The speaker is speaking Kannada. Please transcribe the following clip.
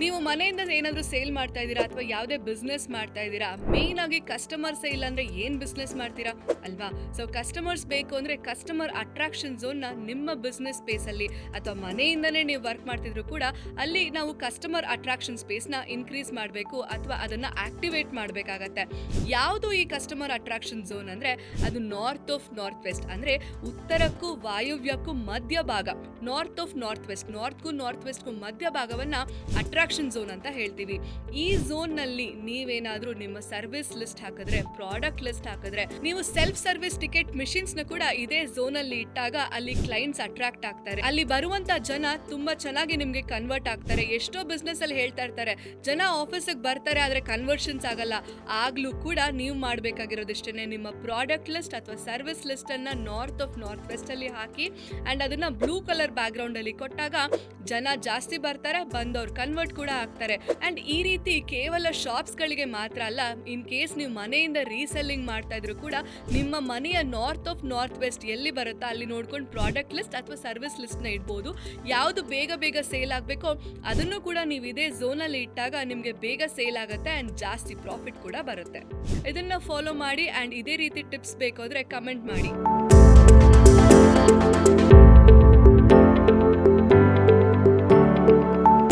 ನೀವು ಮನೆಯಿಂದ ಏನಾದರೂ ಸೇಲ್ ಮಾಡ್ತಾ ಇದ್ದೀರಾ ಅಥವಾ ಯಾವುದೇ ಬಿಸ್ನೆಸ್ ಮಾಡ್ತಾ ಇದ್ದೀರಾ, ಮೇನ್ ಆಗಿ ಕಸ್ಟಮರ್ಸೇ ಇಲ್ಲ ಅಂದ್ರೆ ಏನ್ ಬಿಸ್ನೆಸ್ ಮಾಡ್ತೀರಾ ಅಲ್ವಾ? ಸೊ ಕಸ್ಟಮರ್ಸ್ ಬೇಕು ಅಂದ್ರೆ ಕಸ್ಟಮರ್ ಅಟ್ರಾಕ್ಷನ್ ಝೋನ್ನ ನಿಮ್ಮ ಬಿಸ್ನೆಸ್ ಸ್ಪೇಸ್ ಅಲ್ಲಿ ಅಥವಾ ಮನೆಯಿಂದನೇ ನೀವು ವರ್ಕ್ ಮಾಡ್ತಿದ್ರು ಕೂಡ ಅಲ್ಲಿ ನಾವು ಕಸ್ಟಮರ್ ಅಟ್ರಾಕ್ಷನ್ ಸ್ಪೇಸ್ನ ಇನ್ಕ್ರೀಸ್ ಮಾಡಬೇಕು ಅಥವಾ ಅದನ್ನ ಆಕ್ಟಿವೇಟ್ ಮಾಡಬೇಕಾಗತ್ತೆ. ಯಾವುದು ಈ ಕಸ್ಟಮರ್ ಅಟ್ರಾಕ್ಷನ್ ಝೋನ್ ಅಂದ್ರೆ ಅದು ನಾರ್ತ್ ಆಫ್ ನಾರ್ತ್ ವೆಸ್ಟ್, ಅಂದ್ರೆ ಉತ್ತರಕ್ಕೂ ವಾಯುವ್ಯಕ್ಕೂ ಮಧ್ಯ ಭಾಗ. ನಾರ್ತ್ ಆಫ್ ನಾರ್ತ್ ವೆಸ್ಟ್, ನಾರ್ತ್ಗೂ ನಾರ್ತ್ ವೆಸ್ಟ್ಗೂ ಮಧ್ಯ ಭಾಗವನ್ನ ಅಟ್ರಾಕ್ಷನ್ ಝೋನ್ ಅಂತ ಹೇಳ್ತೀವಿ. ಈ ಝೋನ್ ನಲ್ಲಿ ನೀವೇನಾದ್ರೂ ನಿಮ್ಮ ಸರ್ವಿಸ್ ಲಿಸ್ಟ್ ಹಾಕಿದ್ರೆ, ಪ್ರಾಡಕ್ಟ್ ಲಿಸ್ಟ್ ಹಾಕಿದ್ರೆ, ನೀವು ಸೆಲ್ಫ್ ಸರ್ವಿಸ್ ಟಿಕೆಟ್ ಮಿಷಿನ್ಸ್ ನ ಕೂಡ ಇದೇ ಝೋನ್ ಅಲ್ಲಿ ಇಟ್ಟಾಗ ಅಲ್ಲಿ ಕ್ಲೈಂಟ್ಸ್ ಅಟ್ರಾಕ್ಟ್ ಆಗ್ತಾರೆ. ಅಲ್ಲಿ ಬರುವಂತ ಜನ ತುಂಬಾ ಚೆನ್ನಾಗಿ ನಿಮ್ಗೆ ಕನ್ವರ್ಟ್ ಆಗ್ತಾರೆ. ಎಷ್ಟೋ ಬಿಸ್ನೆಸ್ ಅಲ್ಲಿ ಹೇಳ್ತಾ ಇರ್ತಾರೆ, ಜನ ಆಫೀಸಿಗೆ ಬರ್ತಾರೆ ಆದ್ರೆ ಕನ್ವರ್ಷನ್ಸ್ ಆಗಲ್ಲ. ಆಗ್ಲೂ ಕೂಡ ನೀವು ಮಾಡ್ಬೇಕಾಗಿರೋದಿಷ್ಟೇನೆ, ನಿಮ್ಮ ಪ್ರಾಡಕ್ಟ್ ಲಿಸ್ಟ್ ಅಥವಾ ಸರ್ವಿಸ್ ಲಿಸ್ಟ್ ಅನ್ನ ನಾರ್ತ್ ಆಫ್ ನಾರ್ತ್ ವೆಸ್ಟ್ ಅಲ್ಲಿ ಹಾಕಿ ಅಂಡ್ ಅದನ್ನ ಬ್ಲೂ ಕಲರ್ ಬ್ಯಾಕ್ ಗ್ರೌಂಡ್ ಅಲ್ಲಿ ಕೊಟ್ಟಾಗ ಜನ ಜಾಸ್ತಿ ಬರ್ತಾರೆ, ಬಂದವ್ರು ಕನ್ವರ್ಟ್ ಕೂಡ ಆಗ್ತಾರೆ. ಅಂಡ್ ಈ ರೀತಿ ಕೇವಲ ಶಾಪ್ಸ್ ಗಳಿಗೆ ಮಾತ್ರ ಅಲ್ಲ, ಇನ್ ಕೇಸ್ ನೀವು ಮನೆಯಿಂದ ರೀಸೆಲ್ಲಿಂಗ್ ಮಾಡ್ತಾ ಇದ್ರು ಕೂಡ ನಿಮ್ಮ ಮನೆಯ ನಾರ್ತ್ ಆಫ್ ನಾರ್ತ್ ವೆಸ್ಟ್ ಎಲ್ಲಿ ಬರುತ್ತಾ ಅಲ್ಲಿ ನೋಡ್ಕೊಂಡು ಪ್ರಾಡಕ್ಟ್ ಲಿಸ್ಟ್ ಅಥವಾ ಸರ್ವಿಸ್ ಲಿಸ್ಟ್ ನ ಇಡ್ಬೋದು. ಯಾವುದು ಬೇಗ ಬೇಗ ಸೇಲ್ ಆಗಬೇಕೋ ಅದನ್ನು ಕೂಡ ನೀವು ಇದೇ ಝೋನ್ ಅಲ್ಲಿ ಇಟ್ಟಾಗ ನಿಮ್ಗೆ ಬೇಗ ಸೇಲ್ ಆಗುತ್ತೆ ಅಂಡ್ ಜಾಸ್ತಿ ಪ್ರಾಫಿಟ್ ಕೂಡ ಬರುತ್ತೆ. ಇದನ್ನ ಫಾಲೋ ಮಾಡಿ ಅಂಡ್ ಇದೇ ರೀತಿ ಟಿಪ್ಸ್ ಬೇಕಾದ್ರೆ ಕಮೆಂಟ್ ಮಾಡಿ.